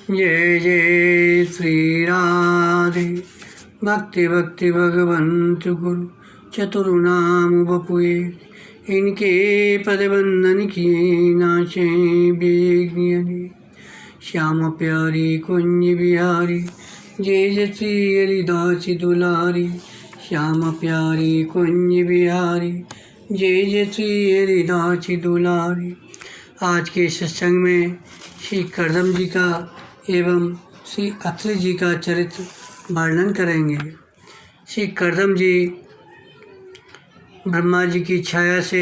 जय जय श्री राधे। भक्ति भक्ति भगवंत गुरु चतुर्नाम बपुए, इनके पद बंदन किए नाचे बेग्नि। श्याम प्यारी कुंज बिहारी, जय जय श्री हरिदास दुलारी। श्याम प्यारी कुंज बिहारी, जय जय श्री हरिदास दुलारी। आज के सत्संग में श्री करदम जी का एवं श्री अत्रि जी का चरित्र वर्णन करेंगे। श्री करदम जी ब्रह्मा जी की छाया से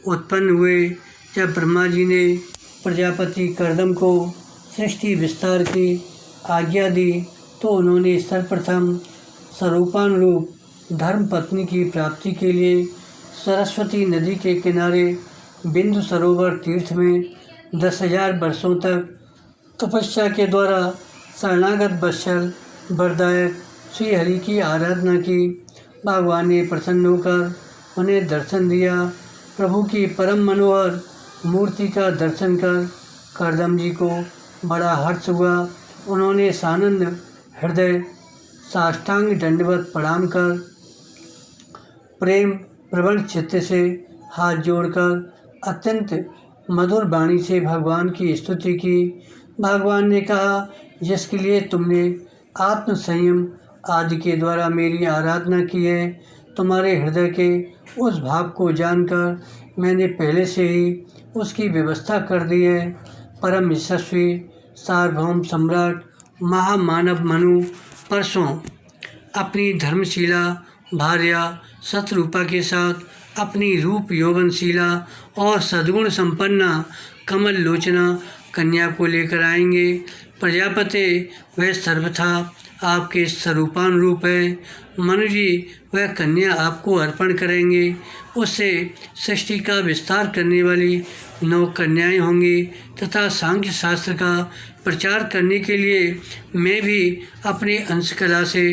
उत्पन्न हुए। जब ब्रह्मा जी ने प्रजापति करदम को सृष्टि विस्तार की आज्ञा दी तो उन्होंने सर्वप्रथम स्वरूपानुरूप धर्म पत्नी की प्राप्ति के लिए सरस्वती नदी के किनारे बिंदु सरोवर तीर्थ में 10,000 वर्षों तक तपस्या के द्वारा शरणागत वत्सल वरदायक श्री हरि की आराधना की। भगवान ने प्रसन्न होकर उन्हें दर्शन दिया। प्रभु की परम मनोहर मूर्ति का दर्शन कर करदम जी को बड़ा हर्ष हुआ। उन्होंने सानंद हृदय साष्टांग दंडवत प्रणाम कर प्रेम प्रबल चित्त से हाथ जोड़कर अत्यंत मधुर वाणी से भगवान की स्तुति की। भगवान ने कहा, जिसके लिए तुमने आत्म संयम आदि के द्वारा मेरी आराधना की है, तुम्हारे हृदय के उस भाव को जानकर मैंने पहले से ही उसकी व्यवस्था कर दी है। परम यशस्वी सार्वभौम सम्राट महामानव मनु परसों अपनी धर्मशीला भार्या शतरूपा के साथ अपनी रूप यौवनशीला और सद्गुण संपन्ना कमल लोचना कन्या को लेकर आएंगे। प्रजापति वह सर्वथा आपके स्वरूपानुरूप है। मनु जी वह कन्या आपको अर्पण करेंगे। उससे सृष्टि का विस्तार करने वाली 9 कन्याएं होंगी तथा सांख्य शास्त्र का प्रचार करने के लिए मैं भी अपने अंश कला से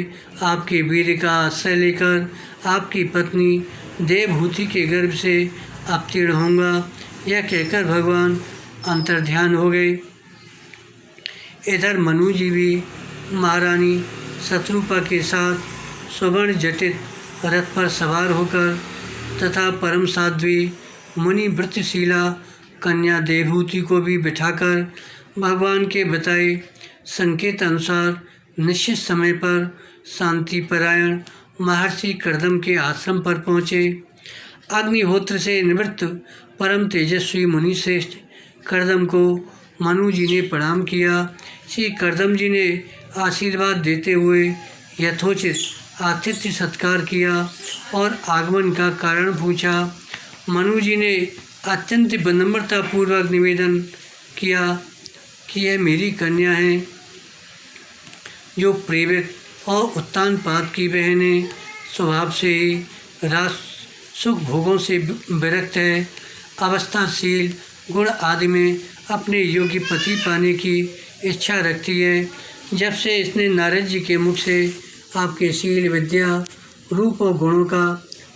आपके वीर का आश्रय लेकर आपकी पत्नी देवहूति के गर्भ से अवतीर्ण होऊंगा। यह कहकर भगवान अंतर्ध्यान हो गए। इधर मनु जी भी महारानी शतरूपा के साथ स्वर्ण जटित रथ पर सवार होकर तथा परम साध्वी मुनि व्रतशीला कन्या देवहूति को भी बिठाकर भगवान के बताए संकेत अनुसार निश्चित समय पर शांतिपरायण महर्षि करदम के आश्रम पर पहुँचे। अग्निहोत्र से निवृत्त परम तेजस्वी मुनि श्रेष्ठ करदम को मनु जी ने प्रणाम किया। श्री करदम जी ने आशीर्वाद देते हुए यथोचित आतिथ्य सत्कार किया और आगमन का कारण पूछा। मनु जी ने अत्यंत विनम्रतापूर्वक निवेदन किया कि यह मेरी कन्या है, जो प्रेरित और उत्तान पाद की बहन है। स्वभाव से ही रास सुख भोगों से विरक्त है। अवस्थाशील गुण आदि में अपने योग्य पति पाने की इच्छा रखती है। जब से इसने नारद जी के मुख से आपके शील विद्या रूप और गुणों का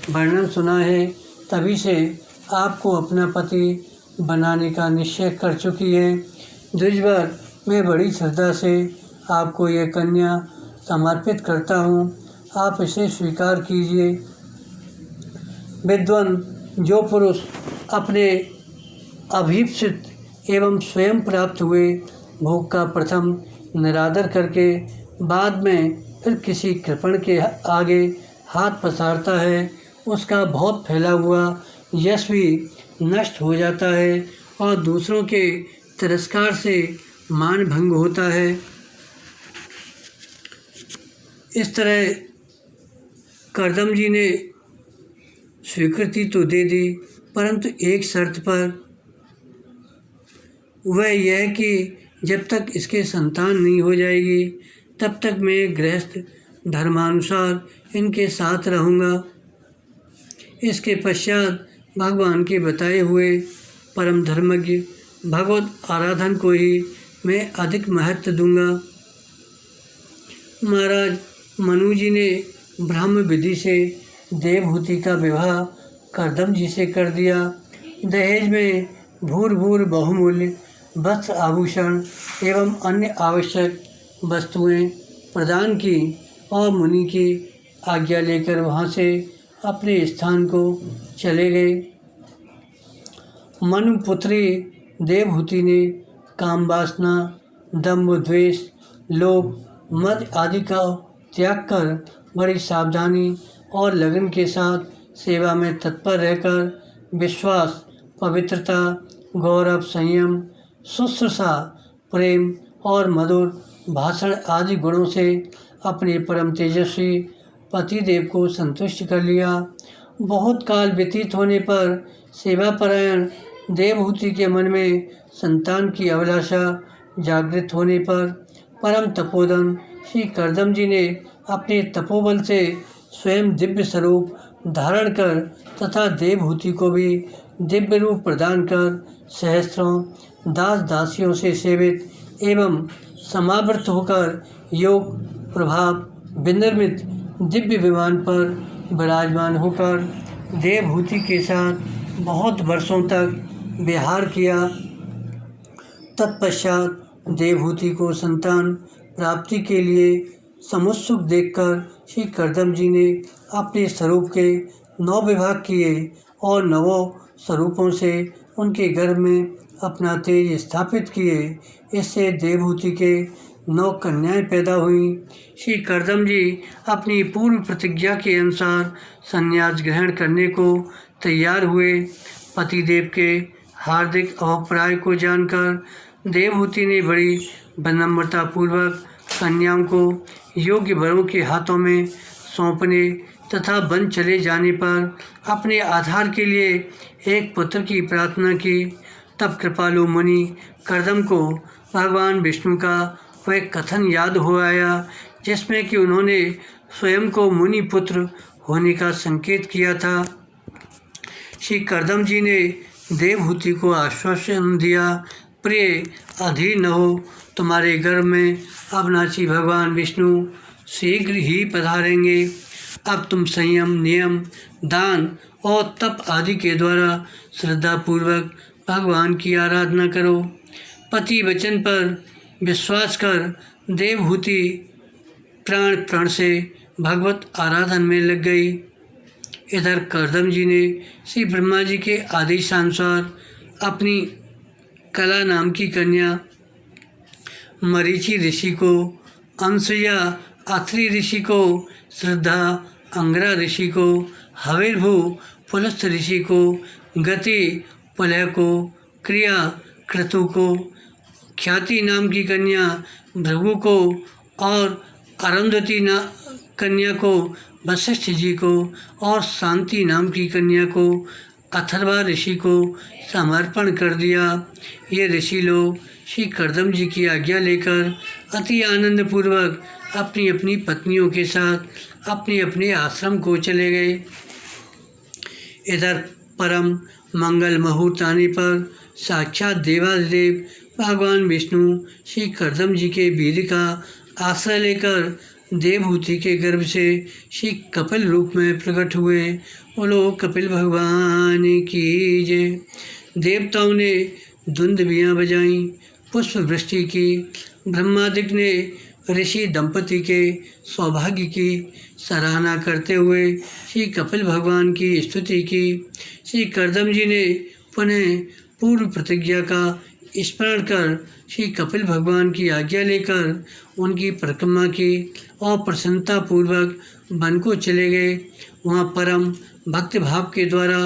वर्णन सुना है, तभी से आपको अपना पति बनाने का निश्चय कर चुकी है। द्विजवर मैं बड़ी श्रद्धा से आपको यह कन्या समर्पित करता हूँ, आप इसे स्वीकार कीजिए। विद्वान जो पुरुष अपने अभीप्सित एवं स्वयं प्राप्त हुए भोग का प्रथम निरादर करके बाद में फिर किसी कृपण के आगे हाथ पसारता है, उसका बहुत फैला हुआ यश भी नष्ट हो जाता है और दूसरों के तिरस्कार से मान भंग होता है। इस तरह करदम जी ने स्वीकृति तो दे दी, परंतु एक शर्त पर, वह यह कि जब तक इसके संतान नहीं हो जाएगी तब तक मैं गृहस्थ धर्मानुसार इनके साथ रहूँगा। इसके पश्चात भगवान के बताए हुए परम धर्मज्ञ भगवत आराधन को ही मैं अधिक महत्व दूंगा। महाराज मनु जी ने ब्रह्म विधि से देवहूति का विवाह करदम जी से कर दिया। दहेज में भूर बहुमूल्य वस्त्र आभूषण एवं अन्य आवश्यक वस्तुएं प्रदान की और मुनि की आज्ञा लेकर वहाँ से अपने स्थान को चले गए। मनुपुत्री देवहूति ने काम वासना, दम्भ, द्वेष, लोभ, मद आदि का त्याग कर बड़ी सावधानी और लगन के साथ सेवा में तत्पर रहकर विश्वास, पवित्रता, गौरव, संयम, शुश्रूषा, प्रेम और मधुर भाषण आदि गुणों से अपने परम तेजस्वी पतिदेव को संतुष्ट कर लिया। बहुत काल व्यतीत होने पर सेवापरायण देवहूति के मन में संतान की अभिलाषा जागृत होने पर परम तपोधन श्री कर्दम जी ने अपने तपोबल से स्वयं दिव्य स्वरूप धारण कर तथा देवहूति को भी दिव्य रूप प्रदान कर सहस्त्रों दास दासियों से सेवित एवं समावृत होकर योग प्रभाव विनिर्मित दिव्य विमान पर विराजमान होकर देवहूति के साथ बहुत वर्षों तक विहार किया। तत्पश्चात देवहूति को संतान प्राप्ति के लिए समुत्सुक देखकर श्री कर्दम जी ने अपने स्वरूप के 9 विभाग किए और 9 स्वरूपों से उनके गर्भ में अपना तेज स्थापित किए। इससे देवहूति के 9 कन्याएं पैदा हुईं। श्री कर्दम जी अपनी पूर्व प्रतिज्ञा के अनुसार संन्यास ग्रहण करने को तैयार हुए। पतिदेव के हार्दिक अभिप्राय को जानकर देवहूति ने बड़ी विनम्रता पूर्वक कन्याओं को योग्य वरों के हाथों में सौंपने तथा वन चले जाने पर अपने आधार के लिए एक पुत्र की प्रार्थना की। तब कृपालु मुनि कर्दम को भगवान विष्णु का वह कथन याद हो आया जिसमें कि उन्होंने स्वयं को मुनि पुत्र होने का संकेत किया था। श्री कर्दम जी ने देवहूति को आश्वासन दिया, प्रिय, अधीर न हो, तुम्हारे गर्भ में अविनाशी भगवान विष्णु शीघ्र ही पधारेंगे। अब तुम संयम, नियम, दान और तप आदि के द्वारा श्रद्धापूर्वक भगवान की आराधना करो। पति वचन पर विश्वास कर देवहूति प्राण प्राण से भगवत आराधन में लग गई। इधर कर्दम जी ने श्री ब्रह्मा जी के आदेशानुसार अपनी कला नाम की कन्या मरीचि ऋषि को, अंशुया अत्रि ऋषि को, श्रद्धा अंगरा ऋषि को, हविर्भू पुलस्थ ऋषि को, गति पुलह को, क्रिया क्रतु को, ख्याति नाम की कन्या भृगु को और अरुंधति कन्या को वशिष्ठ जी को और शांति नाम की कन्या को अथर्वा ऋषि को समर्पण कर दिया। ये ऋषि लोग श्री कर्दम जी की आज्ञा लेकर अति आनंद पूर्वक अपनी अपनी पत्नियों के साथ अपने अपने आश्रम को चले गए। इधर परम मंगल मुहूर्त आने पर साक्षात देवाधिदेव भगवान विष्णु श्री कर्दम जी के वीर्य का आश्रय लेकर देवहूति के गर्भ से श्री कपिल रूप में प्रकट हुए। बोलो कपिल भगवान की जय। देवताओं ने धुंदबियाँ बजाईं, पुष्प वृष्टि की। ब्रह्मादिक ने ऋषि दंपति के सौभाग्य की सराहना करते हुए श्री कपिल भगवान की स्तुति की। श्री कर्दम जी ने पुनः पूर्व प्रतिज्ञा का स्मरण कर श्री कपिल भगवान की आज्ञा लेकर उनकी परिक्रमा की और प्रसन्नतापूर्वक वन को चले गए। वहाँ परम भक्ति भाव के द्वारा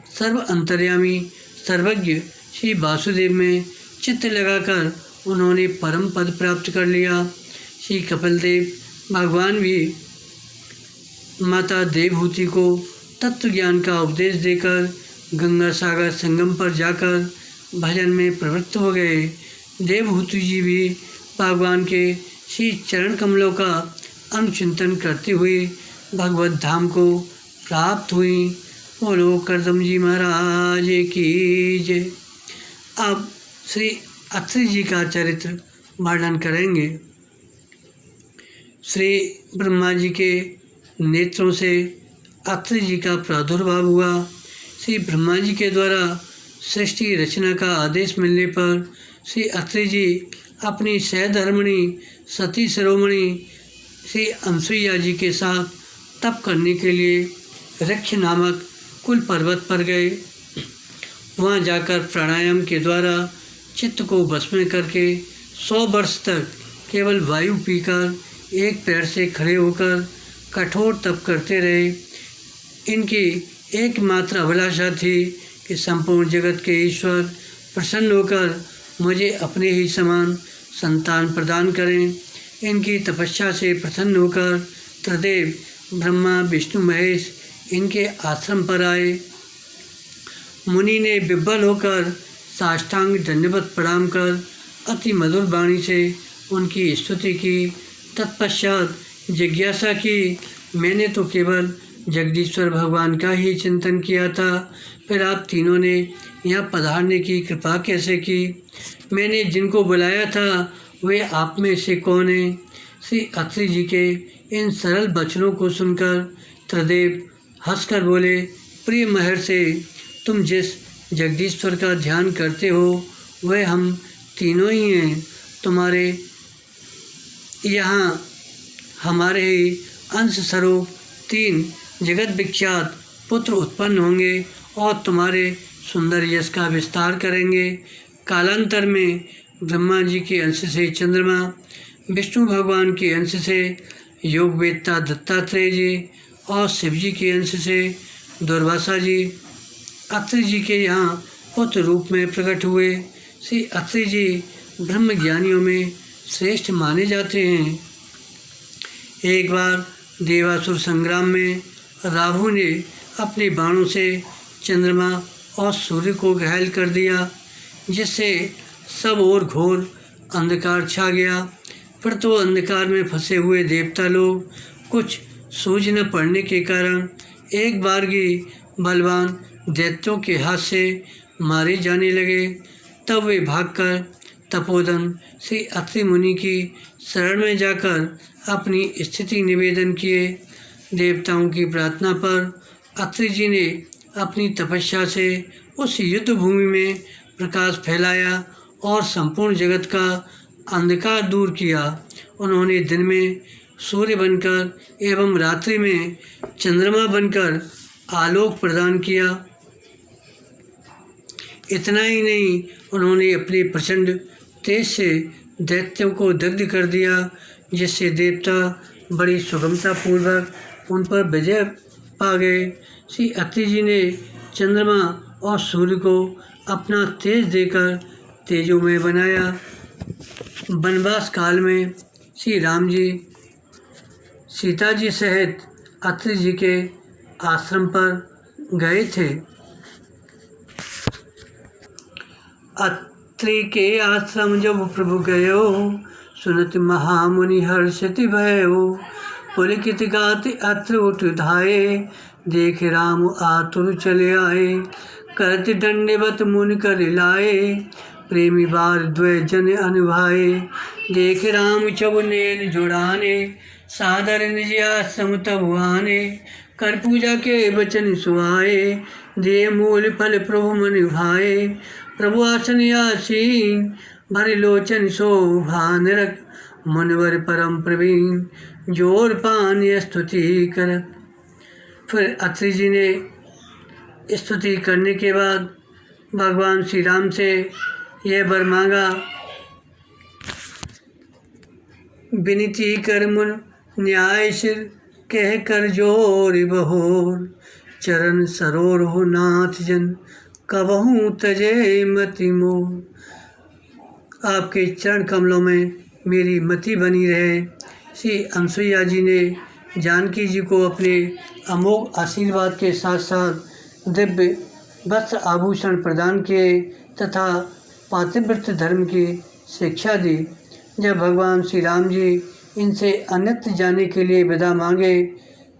सर्व अंतर्यामी सर्वज्ञ श्री वासुदेव में चित्त लगाकर उन्होंने परम पद प्राप्त कर लिया। श्री कपिल देव भगवान भी माता देवहूति को तत्व ज्ञान का उपदेश देकर गंगा सागर संगम पर जाकर भजन में प्रवृत्त हो गए। देवहूति जी भी भगवान के श्री चरण कमलों का अनुचिंतन करती हुई भगवत धाम को प्राप्त हुई। बोलो कर्दम जी महाराज की जय। अब श्री अत्रि जी का चरित्र वर्णन करेंगे। श्री ब्रह्मा जी के नेत्रों से अत्रि जी का प्रादुर्भाव हुआ। श्री ब्रह्मा जी के द्वारा सृष्टि रचना का आदेश मिलने पर श्री अत्रि जी अपनी सहधर्मिणी सती शिरोमणि श्री अनसुईया जी के साथ तप करने के लिए ऋक्ष नामक कुल पर्वत पर गए। वहाँ जाकर प्राणायाम के द्वारा चित्त को वश में करके 100 वर्ष तक केवल वायु पीकर एक पैर से खड़े होकर कठोर तप करते रहे। इनकी एकमात्र अभिलाषा थी कि संपूर्ण जगत के ईश्वर प्रसन्न होकर मुझे अपने ही समान संतान प्रदान करें। इनकी तपस्या से प्रसन्न होकर त्रिदेव ब्रह्मा विष्णु महेश इनके आश्रम पर आए। मुनि ने विह्वल होकर साष्टांग दंडवत प्रणाम कर अति मधुर वाणी से उनकी स्तुति की। तत्पश्चात जिज्ञासा की, मैंने तो केवल जगदीश्वर भगवान का ही चिंतन किया था, फिर आप तीनों ने यहाँ पधारने की कृपा कैसे की? मैंने जिनको बुलाया था वे आप में से कौन हैं? श्री अत्रि जी के इन सरल वचनों को सुनकर त्रिदेव हंसकर बोले, प्रिय महर्षि, तुम जिस जगदीश्वर का ध्यान करते हो वह हम तीनों ही हैं। तुम्हारे यहाँ हमारे ही अंश स्वरूप 3 जगत विख्यात पुत्र उत्पन्न होंगे और तुम्हारे सुंदर यश का विस्तार करेंगे। कालांतर में ब्रह्मा जी के अंश से चंद्रमा, विष्णु भगवान के अंश से योगवेत्ता दत्तात्रेय जी और शिव जी के अंश से दुर्वासा जी अत्रि जी के यहाँ पुत्र रूप में प्रकट हुए। श्री अत्रि जी ब्रह्म ज्ञानियों में श्रेष्ठ माने जाते हैं। एक बार देवासुर संग्राम में राहु ने अपने बाणों से चंद्रमा और सूर्य को घायल कर दिया, जिससे सब ओर घोर अंधकार छा गया। फिर तो अंधकार में फंसे हुए देवता लोग कुछ सूझ न पड़ने के कारण एक बारगी बलवान दैत्यों के हाथ से मारे जाने लगे। तब वे भागकर तपोधन श्री अत्रि मुनि की शरण में जाकर अपनी स्थिति निवेदन किए। देवताओं की प्रार्थना पर अत्रि जी ने अपनी तपस्या से उस युद्ध भूमि में प्रकाश फैलाया और संपूर्ण जगत का अंधकार दूर किया। उन्होंने दिन में सूर्य बनकर एवं रात्रि में चंद्रमा बनकर आलोक प्रदान किया। इतना ही नहीं, उन्होंने अपने प्रचंड तेज से दैत्यों को दग्ध कर दिया, जिससे देवता बड़ी सुगमता पूर्वक उन पर विजय पा गए। श्री अत्रि जी ने चंद्रमा और सूर्य को अपना तेज देकर तेजोमय बनाया। वनवास काल में श्री राम जी सीता जी सहित अत्रि जी के आश्रम पर गए थे। अत्रि के आश्रम जब प्रभु गयो, सुनत महामुनि हर्षति भयो। पुलकित गाति अत्रि उठ धाये, देख राम आतुर चले आए। करत दंडवत मुनि कर लाए, प्रेमी बार द्वय जन अनुभाए। देख राम चब नैन जुड़ाने, सादर निज आश्रम तब आने। कर पूजा के वचन सुहाए, दे मूल फल प्रभु मन भाए। प्रभु आसन आसीन, भर लोचन शोभा निरख। मुनिवर परम प्रवीण, जोर पान स्तुति करत। फिर अत्रि जी ने स्तुति करने के बाद भगवान श्री राम से यह वर मांगा, विनती कर मुन न्याय सिर, कह कर जोर बहोर। चरण सरोर हो नाथ जन, कबहूँ तजे मति मोर। आपके चरण कमलों में मेरी मति बनी रहे। श्री अनसुईया जी ने जानकी जी को अपने अमोघ आशीर्वाद के साथ साथ दिव्य वस्त्र आभूषण प्रदान किए तथा पातिव्रत्य धर्म की शिक्षा दी। जब भगवान श्री राम जी इनसे अन्यत्र जाने के लिए विदा मांगे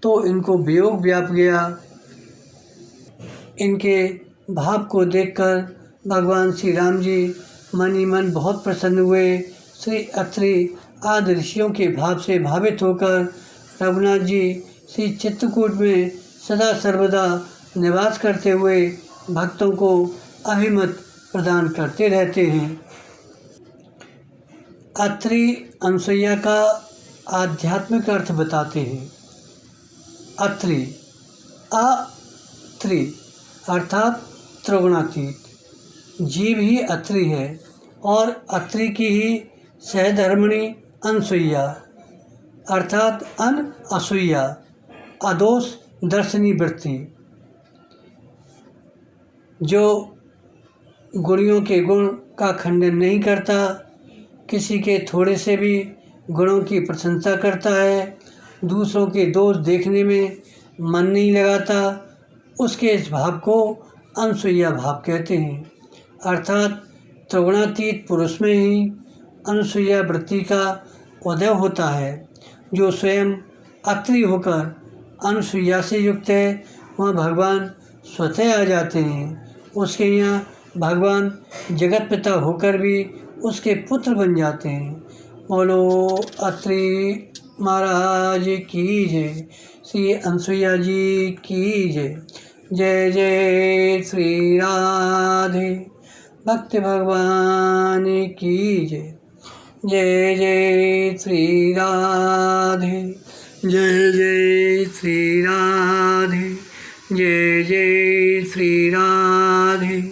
तो इनको वियोग व्याप गया। इनके भाव को देखकर भगवान श्री राम जी मन ही मन बहुत प्रसन्न हुए। श्री अत्रि आदि ऋषियों के भाव से भावित होकर रघुनाथ जी श्री चित्रकूट में सदा सर्वदा निवास करते हुए भक्तों को अभिमत प्रदान करते रहते हैं। अत्रि अनसुईया का आध्यात्मिक अर्थ बताते हैं। अत्रि, अत्रि अर्थात त्रिगुणातीत, जीव ही अत्रि है और अत्रि की ही सहधर्मिणी अनसुईया अर्थात असूया, अदोष दर्शनी वृत्ति, जो गुणियों के गुण का खंडन नहीं करता, किसी के थोड़े से भी गुणों की प्रशंसा करता है, दूसरों के दोष देखने में मन नहीं लगाता, उसके इस भाव को अनसुईया भाव कहते हैं। अर्थात त्रिगुणातीत पुरुष में ही अनसुईया वृत्ति का उदय होता है। जो स्वयं अत्रि होकर अनसुईया से युक्त है, वह भगवान स्वतः आ जाते हैं। उसके यहाँ भगवान जगत पिता होकर भी उसके पुत्र बन जाते हैं। बोलो अत्रि महाराज की जय, श्री अनसुईया जी की जय। जय जय श्री राधे भक्त भगवान की जय। जय जय श्री राधे, जय जय श्री राधे, जय जय श्री राधे।